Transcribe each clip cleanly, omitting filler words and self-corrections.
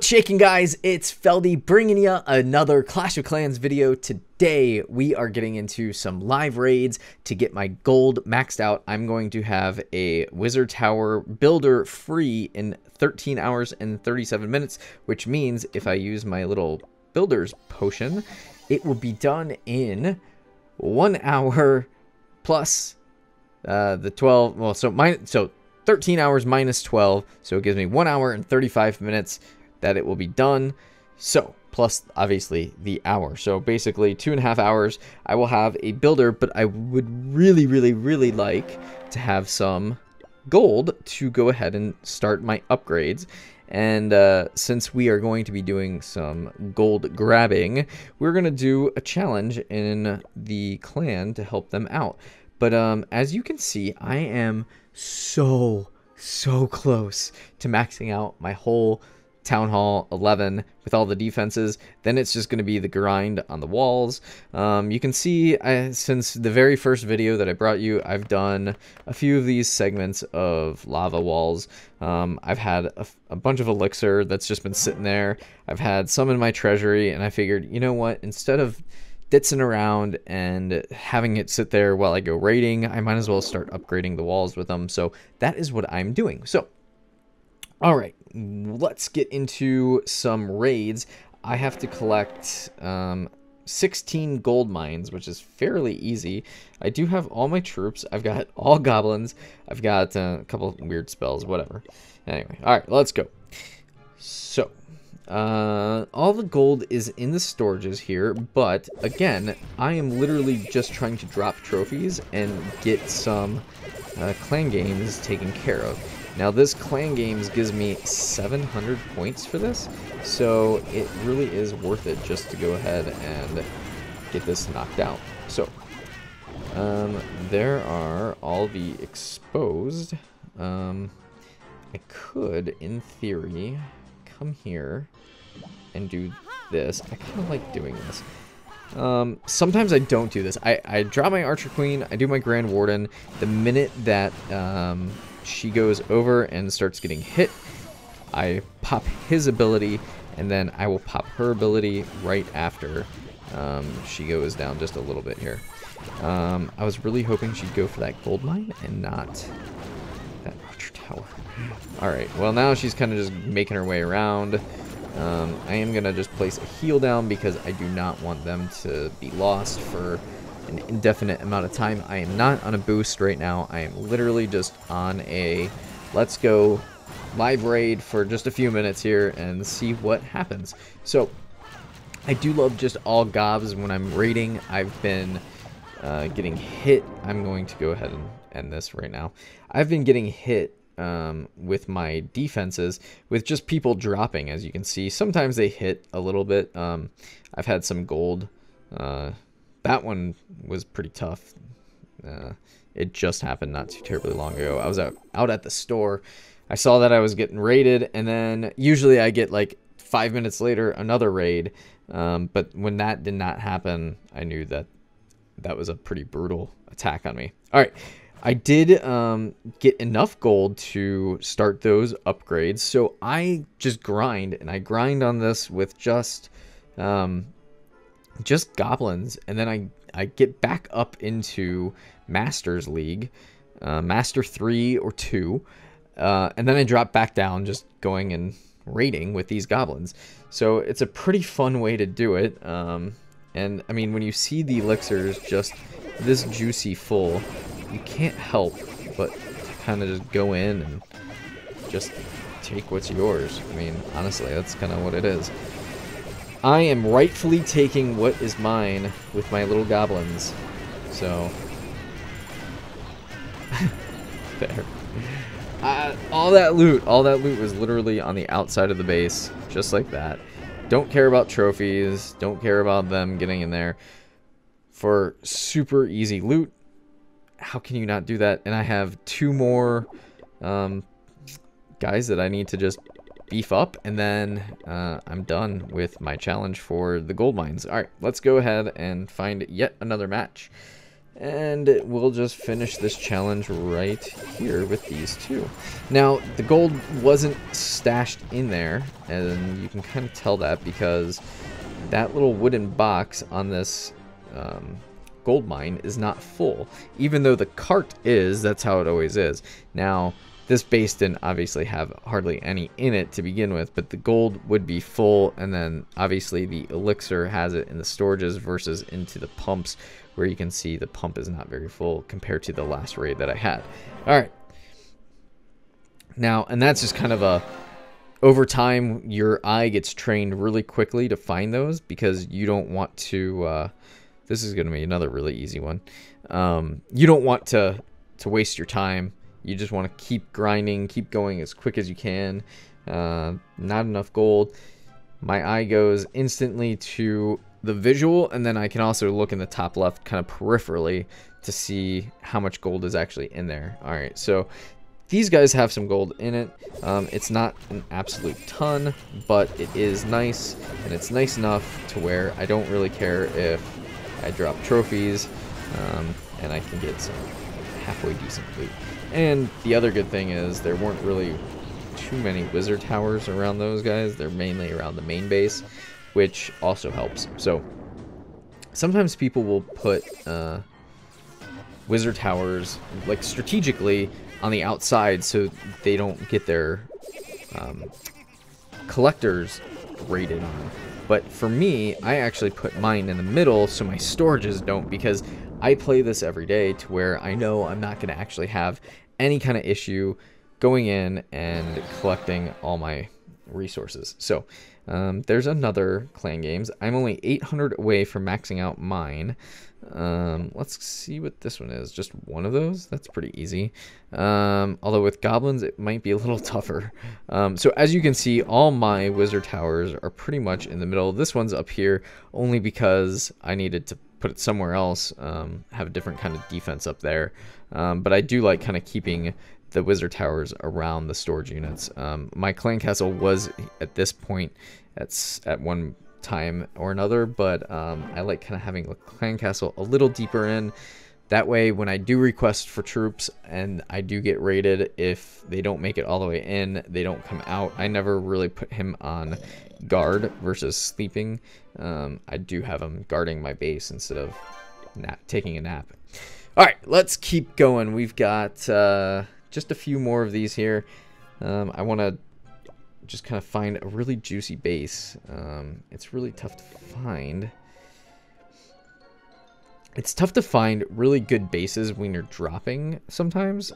shaking, guys? It's Feldy bringing you another Clash of Clans video. Today we are getting into some live raids to get my gold maxed out. I'm going to have a Wizard Tower builder free in 13 hours and 37 minutes, which means if I use my little builder's potion, it will be done in 1 hour plus the 12. Well, so 13 hours minus 12, so it gives me 1 hour and 35 minutes that it will be done. So plus obviously the hour, so basically 2.5 hours I will have a builder. But I would really like to have some gold to go ahead and start my upgrades. And since we are going to be doing some gold grabbing, we're going to do a challenge in the clan to help them out. But as you can see, I am so close to maxing out my whole Town Hall 11 with all the defenses. Then it's just going to be the grind on the walls. You can see since the very first video that I brought you, I've done a few of these segments of lava walls. I've had a bunch of elixir that's just been sitting there. I've had some in my treasury, and I figured, you know what, instead of ditzing around and having it sit there while I go raiding, I might as well start upgrading the walls with them. So that is what I'm doing. So all right, let's get into some raids. I have to collect 16 gold mines, which is fairly easy. I do have all my troops. I've got all goblins. I've got a couple weird spells, whatever. Anyway, all right, let's go. So all the gold is in the storages here, but again, I am literally just trying to drop trophies and get some clan games taken care of. Now this clan games gives me 700 points for this, so it really is worth it just to go ahead and get this knocked out. So there are all the exposed. I could, in theory, come here and do this. I kind of like doing this. Sometimes I don't do this. I draw my Archer Queen, I do my Grand Warden. The minute that she goes over and starts getting hit, I pop his ability, and then I will pop her ability right after she goes down just a little bit here. I was really hoping she'd go for that gold mine and not that Archer Tower. Alright, well now she's kind of just making her way around. I am going to just place a heal down because I do not want them to be lost for an indefinite amount of time. I am not on a boost right now. I am literally just on a let's go live raid for just a few minutes here and see what happens. So I do love just all gobs when I'm raiding. I've been getting hit. I'm going to go ahead and end this right now. I've been getting hit with my defenses with just people dropping. As you can see, sometimes they hit a little bit. I've had some gold. That one was pretty tough. It just happened not too terribly long ago. I was out at the store. I saw that I was getting raided, and then usually I get like 5 minutes later another raid. But when that did not happen, I knew that that was a pretty brutal attack on me. All right. I did get enough gold to start those upgrades, so I just grind, and I grind on this with just goblins, and then I get back up into Masters League, Master 3 or 2, and then I drop back down just going and raiding with these goblins. So it's a pretty fun way to do it, and I mean, when you see the elixirs just this juicy full, you can't help but kind of just go in and just take what's yours. I mean, honestly, that's kind of what it is. I am rightfully taking what is mine with my little goblins. So, there. All that loot was literally on the outside of the base, just like that. Don't care about trophies, don't care about them getting in there. For super easy loot, how can you not do that? And I have 2 more guys that I need to just beef up, and then I'm done with my challenge for the gold mines. All right, let's go ahead and find yet another match. And we'll just finish this challenge right here with these two. Now, the gold wasn't stashed in there, and you can kind of tell that because that little wooden box on this gold mine is not full. Even though the cart is, that's how it always is. Now, this base didn't obviously have hardly any in it to begin with, but the gold would be full, and then obviously the elixir has it in the storages versus into the pumps, where you can see the pump is not very full compared to the last raid that I had. All right. Now, and that's just kind of a, over time, your eye gets trained really quickly to find those, because you don't want to, this is going to be another really easy one. You don't want to waste your time. You just want to keep grinding, keep going as quick as you can. Not enough gold. My eye goes instantly to the visual, and then I can also look in the top left kind of peripherally to see how much gold is actually in there. All right, so these guys have some gold in it. It's not an absolute ton, but it is nice, and it's nice enough to where I don't really care if I drop trophies, and I can get some halfway decent loot. And the other good thing is there weren't really too many wizard towers around those guys. They're mainly around the main base, which also helps. So sometimes people will put wizard towers like strategically on the outside so they don't get their collectors raided on. But for me, I actually put mine in the middle so my storages don't, because I play this every day to where I know I'm not going to actually have any kind of issue going in and collecting all my resources. So there's another Clan Games. I'm only 800 away from maxing out mine. Let's see what this one is. Just one of those? That's pretty easy. Although with goblins, it might be a little tougher. So as you can see, all my wizard towers are pretty much in the middle. This one's up here only because I needed to put it somewhere else, have a different kind of defense up there. But I do like kind of keeping the wizard towers around the storage units. My clan castle was at this point at one time or another, but I like kind of having the clan castle a little deeper in. That way, when I do request for troops and I do get raided, if they don't make it all the way in, they don't come out. I never really put him on guard versus sleeping. I do have him guarding my base instead of taking a nap. All right, let's keep going. We've got just a few more of these here. I want to just kind of find a really juicy base. It's really tough to find. It's tough to find really good bases when you're dropping sometimes,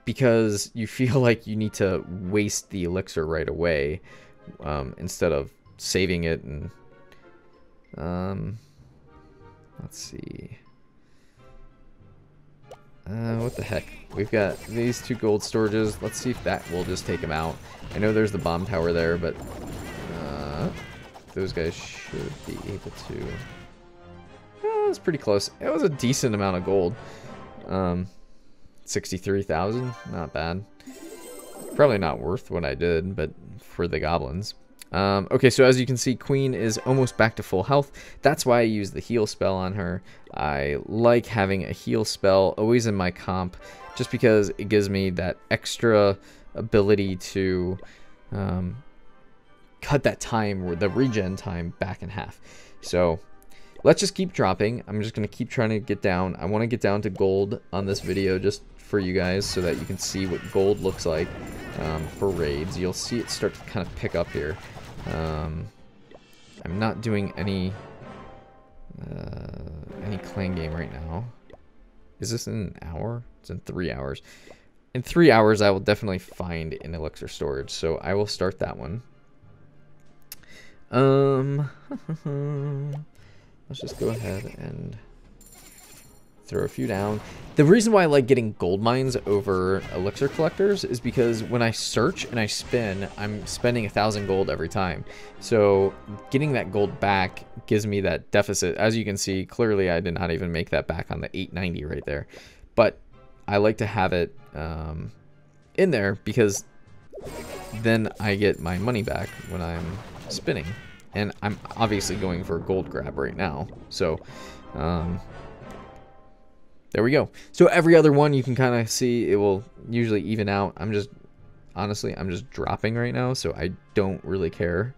because you feel like you need to waste the elixir right away instead of saving it. And let's see. What the heck? We've got these two gold storages. Let's see if that will just take them out. I know there's the bomb tower there, but those guys should be able to. It's pretty close. It was a decent amount of gold. 63,000, not bad. Probably not worth what I did, but for the goblins. Okay, so as you can see, Queen is almost back to full health. That's why I use the heal spell on her. I like having a heal spell always in my comp, just because it gives me that extra ability to cut that time, or the regen time, back in half. So let's just keep dropping. I'm just going to keep trying to get down. I want to get down to gold on this video just for you guys so that you can see what gold looks like for raids. You'll see it start to kind of pick up here. I'm not doing any clan game right now. Is this in an hour? It's in 3 hours. In 3 hours, I will definitely find an elixir storage, so I will start that one. Let's just go ahead and throw a few down. The reason why I like getting gold mines over elixir collectors is because when I search and I spin, I'm spending 1,000 gold every time. So getting that gold back gives me that deficit. As you can see, clearly I did not even make that back on the 890 right there. But I like to have it in there because then I get my money back when I'm spinning. And I'm obviously going for a gold grab right now. So there we go. So every other one you can kind of see it will usually even out. Honestly, I'm just dropping right now, so I don't really care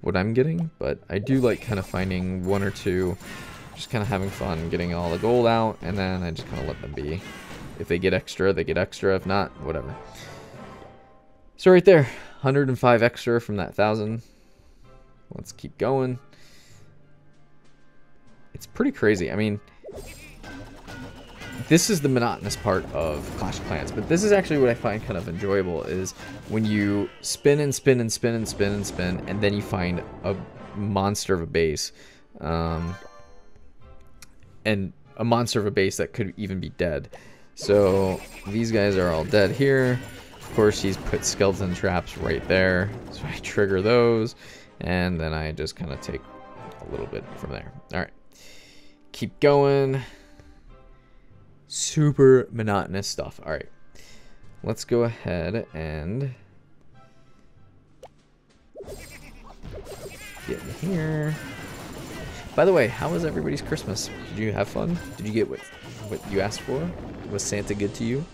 what I'm getting, but I do like kind of finding one or two, just kind of having fun getting all the gold out, and then I just kind of let them be. If they get extra, they get extra. If not, whatever. So right there, 105 extra from that 1,000. Let's keep going. It's pretty crazy. I mean, this is the monotonous part of Clash of Clans, but this is actually what I find kind of enjoyable, is when you spin and spin and spin and spin and spin, and then you find a monster of a base, and a monster of a base that could even be dead. So these guys are all dead here. Of course, he's put skeleton traps right there, so I trigger those, and then I just kind of take a little bit from there. All right, keep going. Super monotonous stuff. All right, let's go ahead and get in here. By the way, how was everybody's Christmas? Did you have fun? Did you get what you asked for? Was Santa good to you?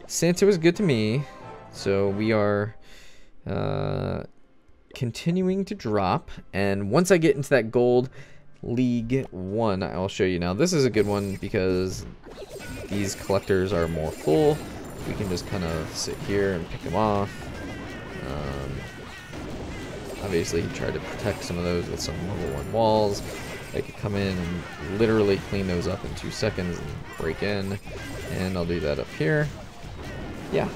Santa was good to me. So we are continuing to drop, and once I get into that gold League 1, I'll show you. Now this is a good one because these collectors are more full. We can just kind of sit here and pick them off. Obviously he tried to protect some of those with some level 1 walls. They could come in and literally clean those up in 2 seconds and break in, and I'll do that up here. Yeah,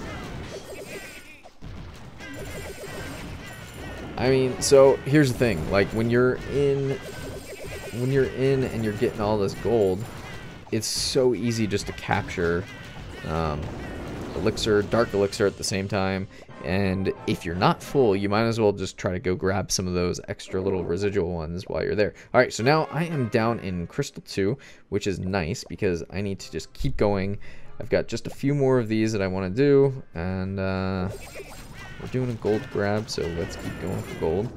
I mean, so here's the thing, like when you're in and you're getting all this gold, it's so easy just to capture elixir, dark elixir at the same time. And if you're not full, you might as well just try to go grab some of those extra little residual ones while you're there. All right, so now I am down in Crystal 2, which is nice because I need to just keep going. I've got just a few more of these that I want to do, and we're doing a gold grab, so let's keep going for gold.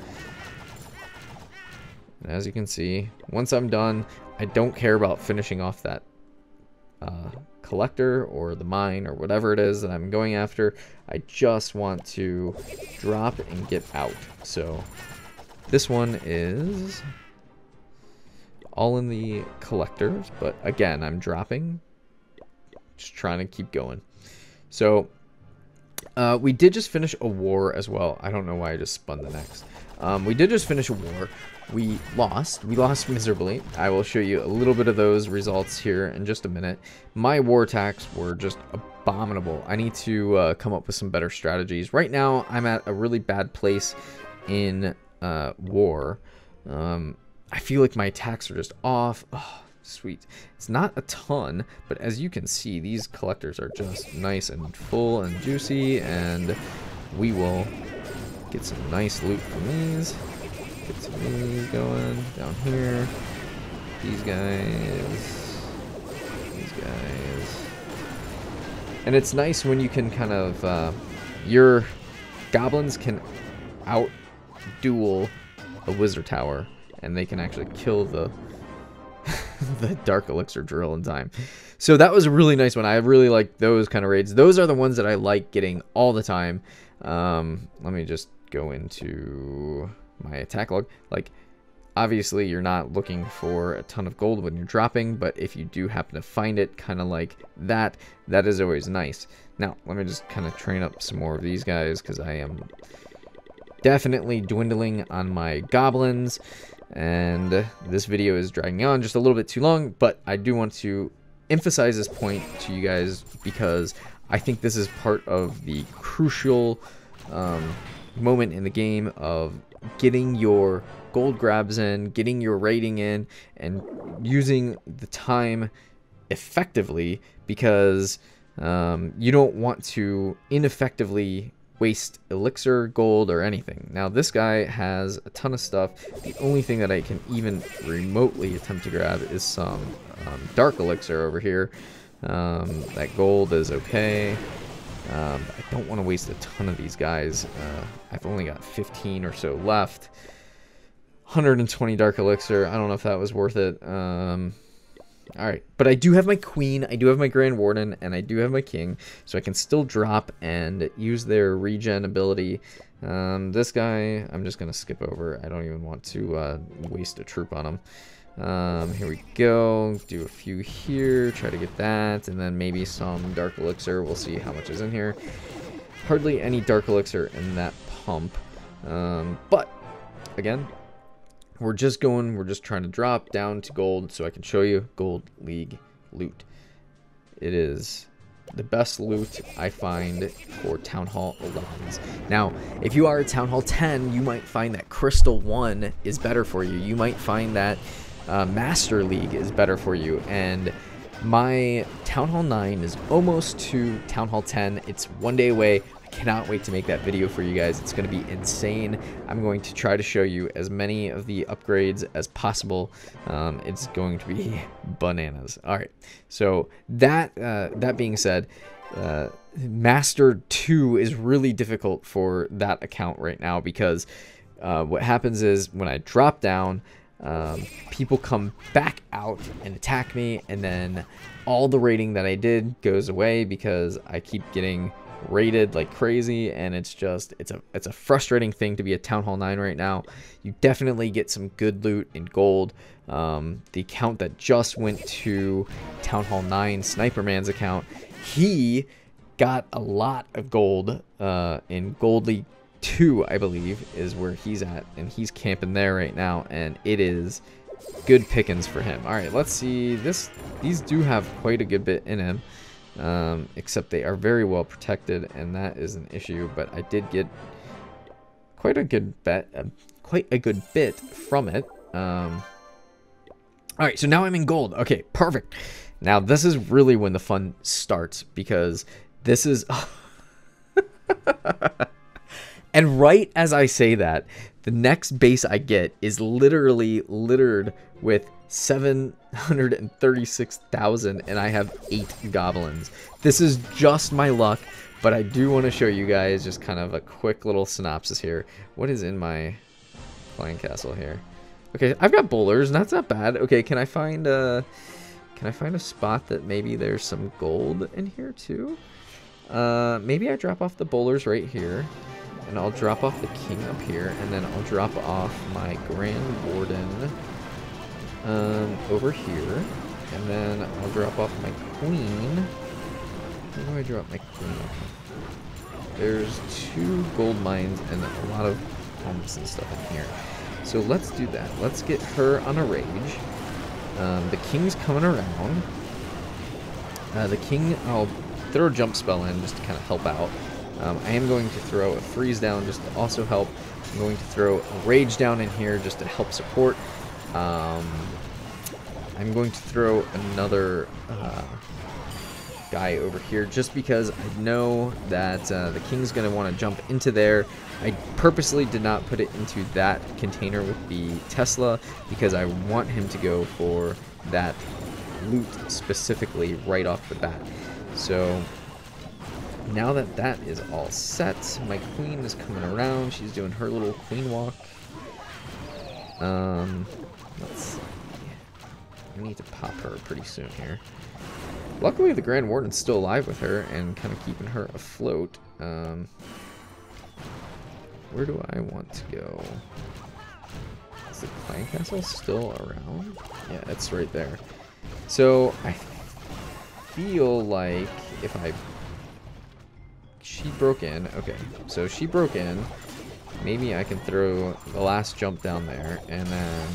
And as you can see, once I'm done, I don't care about finishing off that collector or the mine or whatever it is that I'm going after. I just want to drop and get out. So this one is all in the collectors, but again, I'm dropping, just trying to keep going. So we did just finish a war as well. I don't know why I just spun the next. We did just finish a war. We lost miserably. I will show you a little bit of those results here in just a minute. My war attacks were just abominable. I need to come up with some better strategies. Right now, I'm at a really bad place in war. I feel like my attacks are just off. Oh, sweet. It's not a ton, but as you can see, these collectors are just nice and full and juicy, and we will get some nice loot from these. Get some of these going down here. These guys. These guys. And it's nice when you can kind of, your goblins can out-duel a wizard tower, and they can actually kill the the dark elixir drill in time. So that was a really nice one. I really like those kind of raids. Those are the ones that I like getting all the time. Let me just go into my attack log. Like, obviously you're not looking for a ton of gold when you're dropping, but if you do happen to find it kind of like that, that is always nice. Now let me just kind of train up some more of these guys, because I am definitely dwindling on my goblins, and this video is dragging on just a little bit too long, but I do want to emphasize this point to you guys because I think this is part of the crucial moment in the game of getting your gold grabs in, getting your raiding in, and using the time effectively, because you don't want to ineffectively waste elixir, gold, or anything. Now this guy has a ton of stuff. The only thing that I can even remotely attempt to grab is some dark elixir over here. That gold is okay. I don't want to waste a ton of these guys. I've only got 15 or so left. 120 dark elixir. I don't know if that was worth it. All right, but I do have my queen, I do have my Grand Warden, and I do have my king, so I can still drop and use their regen ability. This guy, I'm just going to skip over. I don't even want to waste a troop on him. Here we go. Do a few here, try to get that, and then maybe some Dark Elixir. We'll see how much is in here. Hardly any Dark Elixir in that pump. But, again, we're just trying to drop down to gold so I can show you Gold League loot. It is the best loot I find for Town Hall 11s. Now, if you are at Town Hall 10, you might find that Crystal 1 is better for you. You might find that Master League is better for you. And my Town Hall 9 is almost to Town Hall 10. It's one day away. Cannot wait to make that video for you guys. It's going to be insane. I'm going to try to show you as many of the upgrades as possible. It's going to be bananas. All right, so that being said, Master 2 is really difficult for that account right now, because what happens is when I drop down, people come back out and attack me, and then all the raiding that I did goes away because I keep getting raided like crazy, and it's a frustrating thing to be a Town Hall 9 right now. You definitely get some good loot in gold. The account that just went to Town Hall 9, Sniper Man's account, he got a lot of gold in Gold League 2, I believe, is where he's at, and he's camping there right now, and it is good pickings for him. All right, let's see this. These do have quite a good bit in him. Except they are very well protected, and that is an issue. But I did get quite a good bit from it. All right, so now I'm in gold. Okay, perfect. Now this is really when the fun starts, because this is and right as I say that, the next base I get is literally littered with 736,000, and I have 8 goblins. This is just my luck, but I do want to show you guys just kind of a quick little synopsis here. What is in my clan castle here? Okay, I've got bowlers, and that's not bad. Okay, can I find a spot that maybe there's some gold in here too? Maybe I drop off the bowlers right here, and I'll drop off the king up here, and then I'll drop off my Grand Warden over here, and then I'll drop off my queen. Where do I drop my queen? There's 2 gold mines and a lot of pumps and stuff in here. So let's do that. Let's get her on a rage. The king's coming around. The king, I'll throw a jump spell in just to kind of help out. I am going to throw a freeze down just to also help. I'm going to throw a rage down in here just to help support. I'm going to throw another guy over here just because I know that the king's going to want to jump into there. I purposely did not put it into that container with the Tesla because I want him to go for that loot specifically right off the bat. So now that that is all set, my queen is coming around. She's doing her little queen walk. Let's see. I need to pop her pretty soon here. Luckily, the Grand Warden's still alive with her and kind of keeping her afloat. Where do I want to go? Is the clan castle still around? Yeah, it's right there. So I feel like if she broke in. Okay, so she broke in. Maybe I can throw the last jump down there and then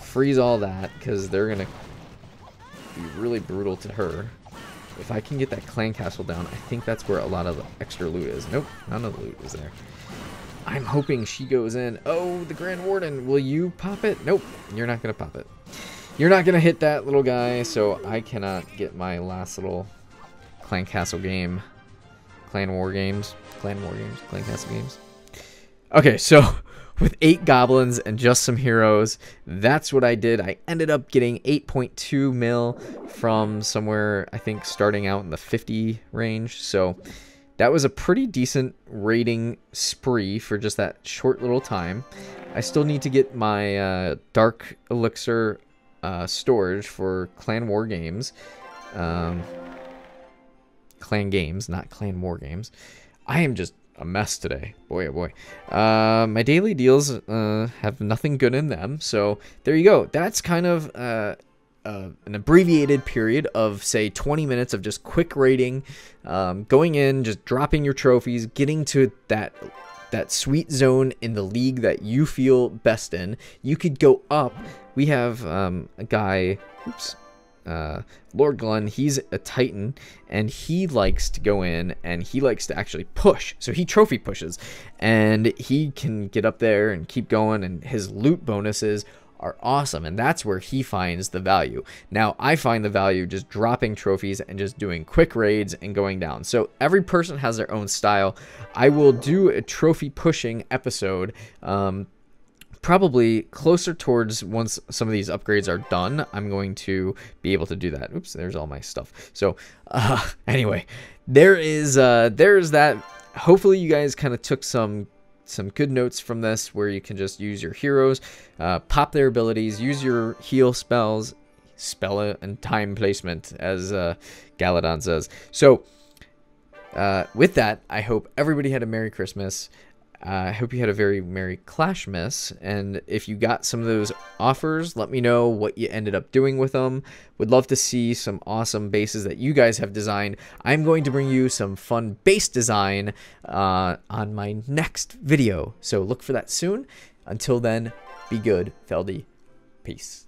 freeze all that because they're gonna be really brutal to her. If I can get that clan castle down, I think that's where a lot of the extra loot is. Nope, none of the loot is there. I'm hoping she goes in. Oh, the Grand Warden, will you pop it? Nope, you're not gonna pop it. You're not gonna hit that little guy, so I cannot get my last little clan castle game. Clan war games, clan castle games. Okay, so with 8 goblins and just some heroes, that's what I did. I ended up getting 8.2 mil from somewhere, I think, starting out in the 50 range. So that was a pretty decent raiding spree for just that short little time. I still need to get my Dark Elixir storage for Clan War Games. Clan Games, not Clan War Games. I am just a mess today. Boy, oh boy. My daily deals have nothing good in them. So there you go. That's kind of an abbreviated period of, say, 20 minutes of just quick raiding, going in, just dropping your trophies, getting to that sweet zone in the league that you feel best in. You could go up. We have a guy, Lord Glenn. He's a Titan, and he likes to go in, and he likes to actually push. So he trophy pushes, and he can get up there and keep going, and his loot bonuses are awesome, and that's where he finds the value. Now, I find the value just dropping trophies and just doing quick raids and going down. So every person has their own style. I will do a trophy pushing episode, probably closer towards once some of these upgrades are done. I'm going to be able to do that. Oops, there's all my stuff. So anyway, there's that. Hopefully you guys kind of took some good notes from this, where you can just use your heroes, pop their abilities, use your heal spells, spell and time placement, as Galadon says. So with that, I hope everybody had a Merry Christmas. I hope you had a very Merry Clashmas, and if you got some of those offers, let me know what you ended up doing with them. Would love to see some awesome bases that you guys have designed. I'm going to bring you some fun base design on my next video, so look for that soon. Until then, be good, Feldy. Peace.